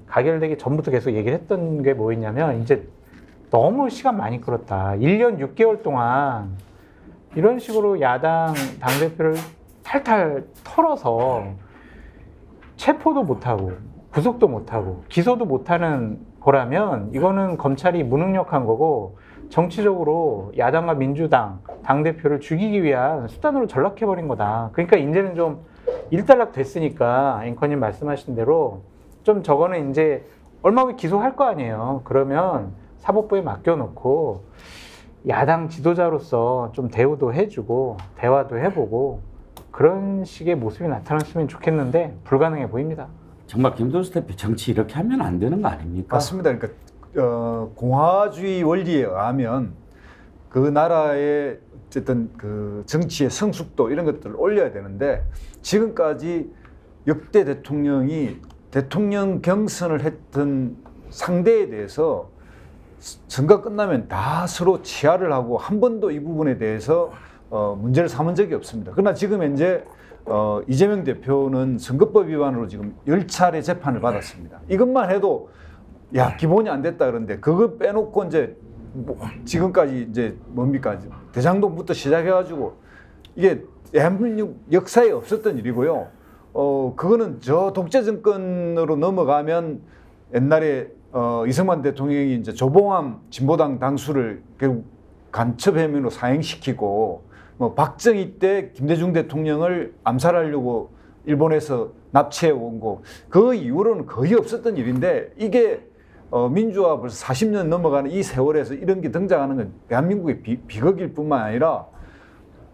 가결되기 전부터 계속 얘기를 했던 게 뭐였냐면, 이제 너무 시간 많이 끌었다. 1년 6개월 동안 이런 식으로 야당 당대표를 탈탈 털어서 체포도 못하고 구속도 못하고 기소도 못하는 거라면 이거는 검찰이 무능력한 거고 정치적으로 야당과 민주당 당대표를 죽이기 위한 수단으로 전락해버린 거다. 그러니까 이제는 좀 일단락 됐으니까 앵커님 말씀하신 대로 좀 저거는 이제 얼마 후에 기소할 거 아니에요. 그러면 사법부에 맡겨놓고 야당 지도자로서 좀 대우도 해주고 대화도 해보고 그런 식의 모습이 나타났으면 좋겠는데 불가능해 보입니다. 정말 김도수 대표 정치 이렇게 하면 안 되는 거 아닙니까? 맞습니다. 그러니까 공화주의 원리에 의하면 그 나라의 어쨌든 그 정치의 성숙도 이런 것들을 올려야 되는데 지금까지 역대 대통령이 대통령 경선을 했던 상대에 대해서 선거 끝나면 다 서로 치하를 하고 한 번도 이 부분에 대해서 문제를 삼은 적이 없습니다. 그러나 지금 현재 이재명 대표는 선거법 위반으로 지금 10차례 재판을 받았습니다. 이것만 해도 야 기본이 안 됐다 그러는데 그거 빼놓고 이제 뭐 지금까지 이제 뭡니까 대장동부터 시작해가지고 이게 대한민국 역사에 없었던 일이고요. 그거는 저 독재 정권으로 넘어가면 옛날에 이승만 대통령이 이제 조봉암 진보당 당수를 결국 간첩 혐의로 사형시키고 뭐 박정희 때 김대중 대통령을 암살하려고 일본에서 납치해 온 거 그 이후로는 거의 없었던 일인데 이게 민주화 벌써 40년 넘어가는 이 세월에서 이런 게 등장하는 건 대한민국의 비극일 뿐만 아니라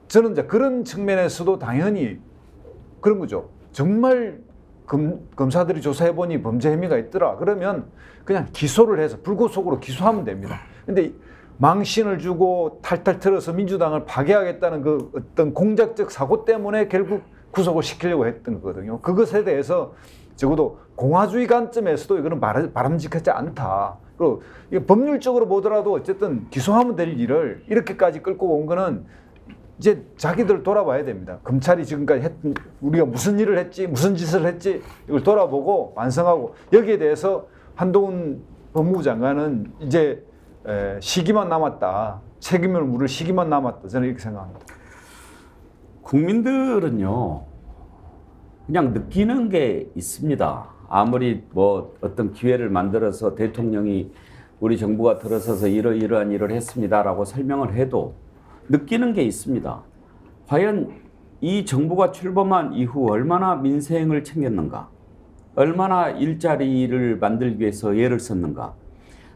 저는 이제 그런 측면에서도 당연히 그런 거죠. 정말 검사들이 조사해보니 범죄 혐의가 있더라. 그러면 그냥 기소를 해서 불구속으로 기소하면 됩니다. 근데 망신을 주고 탈탈 털어서 민주당을 파괴하겠다는 그 어떤 공작적 사고 때문에 결국 구속을 시키려고 했던 거거든요. 그것에 대해서 적어도 공화주의 관점에서도 이거는 바람직하지 않다. 그리고 법률적으로 보더라도 어쨌든 기소하면 될 일을 이렇게까지 끌고 온 거는 이제 자기들 돌아봐야 됩니다. 검찰이 지금까지 했던 우리가 무슨 일을 했지, 무슨 짓을 했지 이걸 돌아보고 완성하고 여기에 대해서 한동훈 법무부 장관은 이제 시기만 남았다. 책임을 물을 시기만 남았다. 저는 이렇게 생각합니다. 국민들은요. 그냥 느끼는 게 있습니다. 아무리 뭐 어떤 기회를 만들어서 대통령이 우리 정부가 들어서서 이러이러한 일을 했습니다라고 설명을 해도 느끼는 게 있습니다. 과연 이 정부가 출범한 이후 얼마나 민생을 챙겼는가? 얼마나 일자리를 만들기 위해서 애를 썼는가?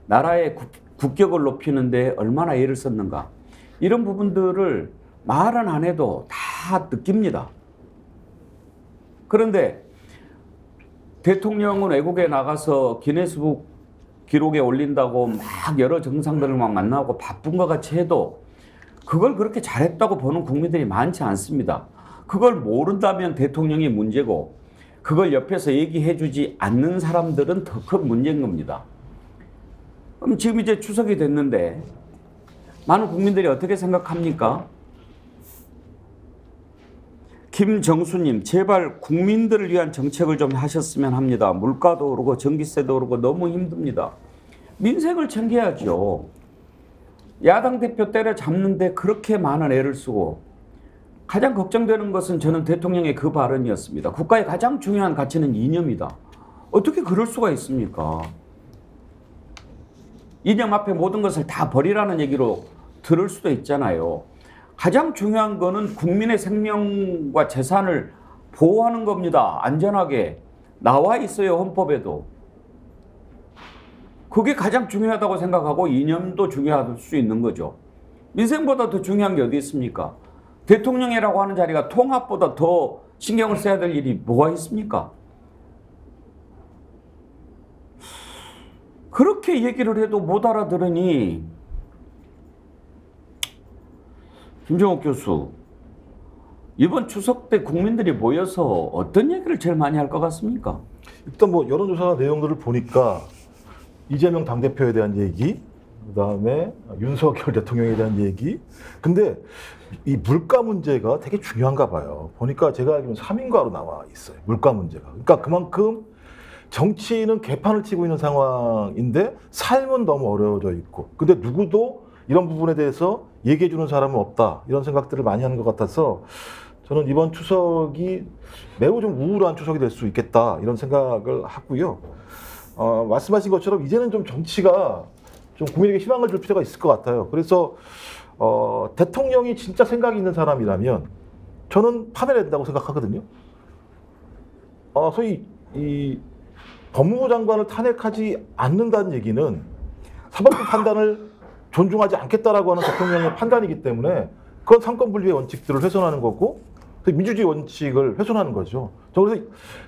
나라의 국격을 높이는데 얼마나 애를 썼는가? 이런 부분들을 말은 안 해도 다 느낍니다. 그런데 대통령은 외국에 나가서 기네스북 기록에 올린다고 막 여러 정상들을 막 만나고 바쁜 것 같이 해도 그걸 그렇게 잘했다고 보는 국민들이 많지 않습니다. 그걸 모른다면 대통령이 문제고 그걸 옆에서 얘기해주지 않는 사람들은 더 큰 문제인 겁니다. 그럼 지금 이제 추석이 됐는데 많은 국민들이 어떻게 생각합니까? 김정수님, 제발 국민들을 위한 정책을 좀 하셨으면 합니다. 물가도 오르고 전기세도 오르고 너무 힘듭니다. 민생을 챙겨야죠. 야당 대표 때려잡는데 그렇게 많은 애를 쓰고 가장 걱정되는 것은 저는 대통령의 그 발언이었습니다. 국가의 가장 중요한 가치는 이념이다. 어떻게 그럴 수가 있습니까? 이념 앞에 모든 것을 다 버리라는 얘기로 들을 수도 있잖아요. 가장 중요한 거는 국민의 생명과 재산을 보호하는 겁니다. 안전하게. 나와 있어요, 헌법에도. 그게 가장 중요하다고 생각하고 이념도 중요할 수 있는 거죠. 민생보다 더 중요한 게 어디 있습니까? 대통령이라고 하는 자리가 통합보다 더 신경을 써야 될 일이 뭐가 있습니까? 그렇게 얘기를 해도 못 알아들으니 김정욱 교수, 이번 추석 때 국민들이 모여서 어떤 얘기를 제일 많이 할 것 같습니까? 일단 뭐 여론조사 내용들을 보니까 이재명 당대표에 대한 얘기, 그다음에 윤석열 대통령에 대한 얘기. 근데 이 물가 문제가 되게 중요한가 봐요. 보니까 제가 알기로는 3인가로 나와 있어요. 물가 문제가. 그러니까 그만큼 정치는 개판을 치고 있는 상황인데 삶은 너무 어려워져 있고 근데 누구도 이런 부분에 대해서 얘기해 주는 사람은 없다. 이런 생각들을 많이 하는 것 같아서 저는 이번 추석이 매우 좀 우울한 추석이 될 수 있겠다. 이런 생각을 하고요. 말씀하신 것처럼 이제는 좀 정치가 좀 국민에게 희망을 줄 필요가 있을 것 같아요. 그래서 대통령이 진짜 생각이 있는 사람이라면 저는 파면해야 된다고 생각하거든요. 소위 이 법무부 장관을 탄핵하지 않는다는 얘기는 사법부 판단을 존중하지 않겠다라고 하는 대통령의 판단이기 때문에 그건 삼권분립의 원칙들을 훼손하는 거고 민주주의 원칙을 훼손하는 거죠.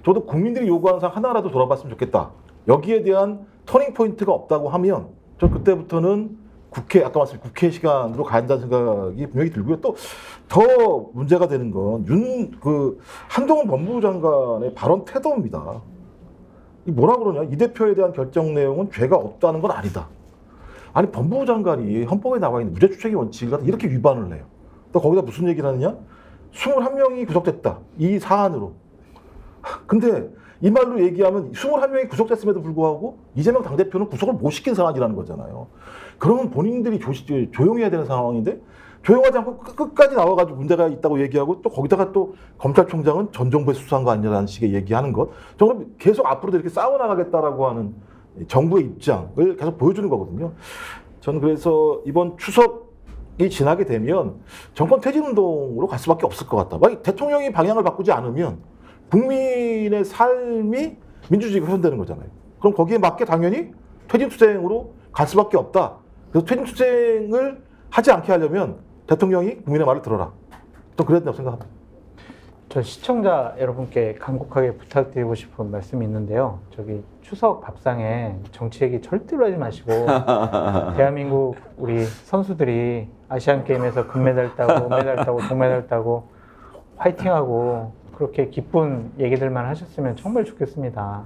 저도 국민들이 요구하는 사항 하나라도 돌아봤으면 좋겠다. 여기에 대한 터닝 포인트가 없다고 하면 저 그때부터는 아까 말씀 국회 시간으로 가야 한다는 생각이 분명히 들고요. 또 더 문제가 되는 건 한동훈 법무부 장관의 발언 태도입니다. 뭐라 그러냐? 이 대표에 대한 결정 내용은 죄가 없다는 건 아니다. 아니 법무부 장관이 헌법에 나와 있는 무죄추적의 원칙을 이렇게 위반을 해요. 또 거기다 무슨 얘기를 하느냐? 21명이 구속됐다. 이 사안으로. 근데 이 말로 얘기하면 21명이 구속됐음에도 불구하고 이재명 당대표는 구속을 못 시킨 사안이라는 거잖아요. 그러면 본인들이 조용해야 되는 상황인데 조용하지 않고 끝까지 나와가지고 문제가 있다고 얘기하고 또 거기다가 또 검찰총장은 전 정부의 수사한 거 아니냐라는 식의 얘기하는 것. 저는 계속 앞으로도 이렇게 싸워나가겠다라고 하는 정부의 입장을 계속 보여주는 거거든요. 저는 그래서 이번 추석이 지나게 되면 정권 퇴진 운동으로 갈 수밖에 없을 것 같다. 만약 대통령이 방향을 바꾸지 않으면 국민의 삶이 민주주의가 훼손되는 거잖아요. 그럼 거기에 맞게 당연히 퇴진투쟁으로 갈 수밖에 없다. 그래서 퇴진투쟁을 하지 않게 하려면 대통령이 국민의 말을 들어라. 또 그래야 된다고 생각합니다. 저 시청자 여러분께 간곡하게 부탁드리고 싶은 말씀이 있는데요. 추석 밥상에 정치 얘기 절대로 하지 마시고 대한민국 우리 선수들이 아시안게임에서 금메달 따고 은메달 따고 동메달 따고 화이팅하고 그렇게 기쁜 얘기들만 하셨으면 정말 좋겠습니다.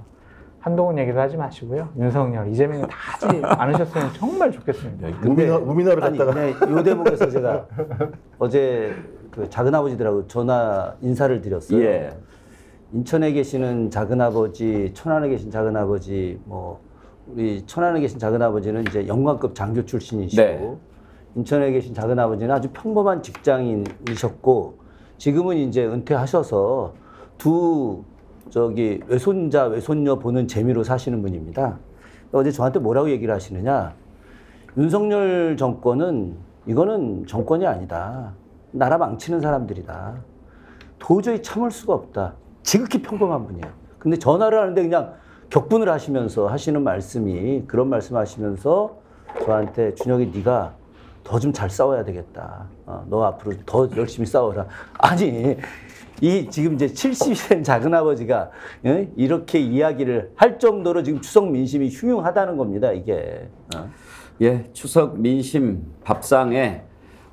한동훈 얘기도 하지 마시고요. 윤석열, 이재명 다 하지 않으셨으면 정말 좋겠습니다. 우민아를 갖다가 요 대목에서 제가 어제 작은아버지들하고 전화 인사를 드렸어요. 예. 인천에 계시는 작은아버지, 천안에 계신 작은아버지, 우리 천안에 계신 작은아버지는 이제 영관급 장교 출신이시고 네. 인천에 계신 작은아버지는 아주 평범한 직장인이셨고 지금은 이제 은퇴하셔서 외손자, 외손녀 보는 재미로 사시는 분입니다. 어제 저한테 뭐라고 얘기를 하시느냐. 윤석열 정권은 이거는 정권이 아니다. 나라 망치는 사람들이다. 도저히 참을 수가 없다. 지극히 평범한 분이에요. 근데 전화를 하는데 그냥 격분을 하시면서 하시는 말씀이 그런 말씀 하시면서 저한테 준혁이 네가 더 좀 잘 싸워야 되겠다. 너 앞으로 더 열심히 싸워라. 아니 지금 이제 70이 된 작은아버지가 이렇게 이야기를 할 정도로 지금 추석 민심이 흉흉하다는 겁니다. 이게. 예, 추석 민심 밥상에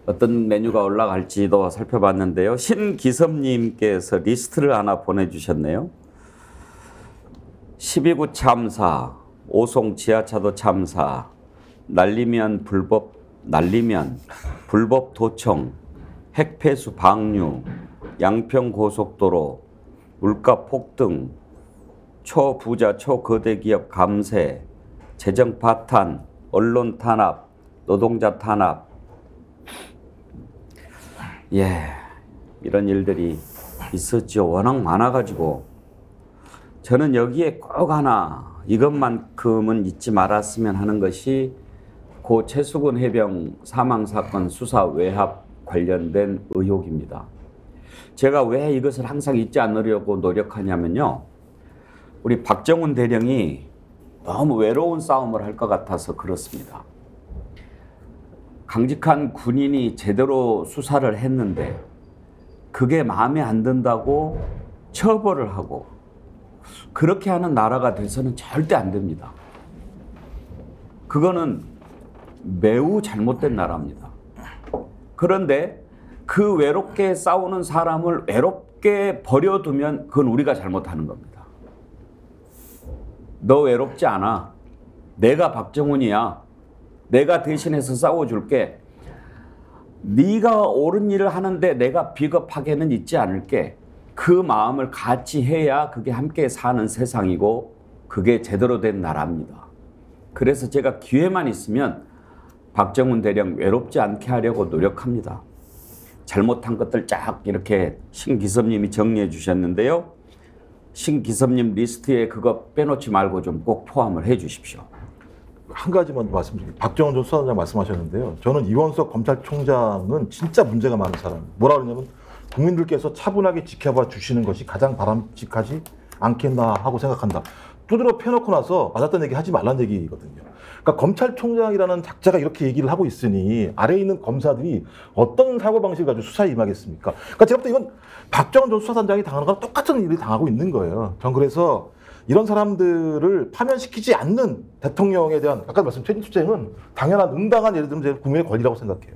어떤 메뉴가 올라갈지도 살펴봤는데요. 신기섭님께서 리스트를 하나 보내주셨네요. 12구 참사, 오송 지하차도 참사, 날리면 불법 도청, 핵폐수 방류, 양평 고속도로, 물가 폭등, 초부자 초거대 기업 감세, 재정 파탄, 언론 탄압, 노동자 탄압. 예, 이런 일들이 있었죠. 워낙 많아가지고 저는 여기에 꼭 하나 이것만큼은 잊지 말았으면 하는 것이 고 최수근 해병 사망사건 수사 외압 관련된 의혹입니다. 제가 왜 이것을 항상 잊지 않으려고 노력하냐면요. 우리 박정훈 대령이 너무 외로운 싸움을 할 것 같아서 그렇습니다. 강직한 군인이 제대로 수사를 했는데 그게 마음에 안 든다고 처벌을 하고 그렇게 하는 나라가 돼서는 절대 안 됩니다. 그거는 매우 잘못된 나라입니다. 그런데 그 외롭게 싸우는 사람을 외롭게 버려두면 그건 우리가 잘못하는 겁니다. 너 외롭지 않아. 내가 박정훈이야. 내가 대신해서 싸워줄게. 네가 옳은 일을 하는데 내가 비겁하게는 있지 않을게. 그 마음을 같이 해야 그게 함께 사는 세상이고 그게 제대로 된 나라입니다. 그래서 제가 기회만 있으면 박정훈 대령 외롭지 않게 하려고 노력합니다. 잘못한 것들 쫙 이렇게 신기섭님이 정리해 주셨는데요. 신기섭님 리스트에 그거 빼놓지 말고 좀 꼭 포함을 해 주십시오. 한 가지만 말씀드릴게요. 박정훈 전 수사단장 말씀하셨는데요. 저는 이원석 검찰총장은 진짜 문제가 많은 사람. 뭐라 그러냐면 국민들께서 차분하게 지켜봐 주시는 것이 가장 바람직하지 않겠나 하고 생각한다. 두드러 펴놓고 나서 맞았던 얘기 하지 말라는 얘기거든요. 그러니까 검찰총장이라는 작자가 이렇게 얘기를 하고 있으니 아래에 있는 검사들이 어떤 사고방식을 가지고 수사에 임하겠습니까? 그러니까 제가 볼 때 이건 박정훈 전 수사단장이 당하는 거랑 똑같은 일을 당하고 있는 거예요. 전 그래서 이런 사람들을 파면시키지 않는 대통령에 대한 아까 말씀 책임 투쟁은 당연한 응당한 예를 들면 국민의 권리라고 생각해요.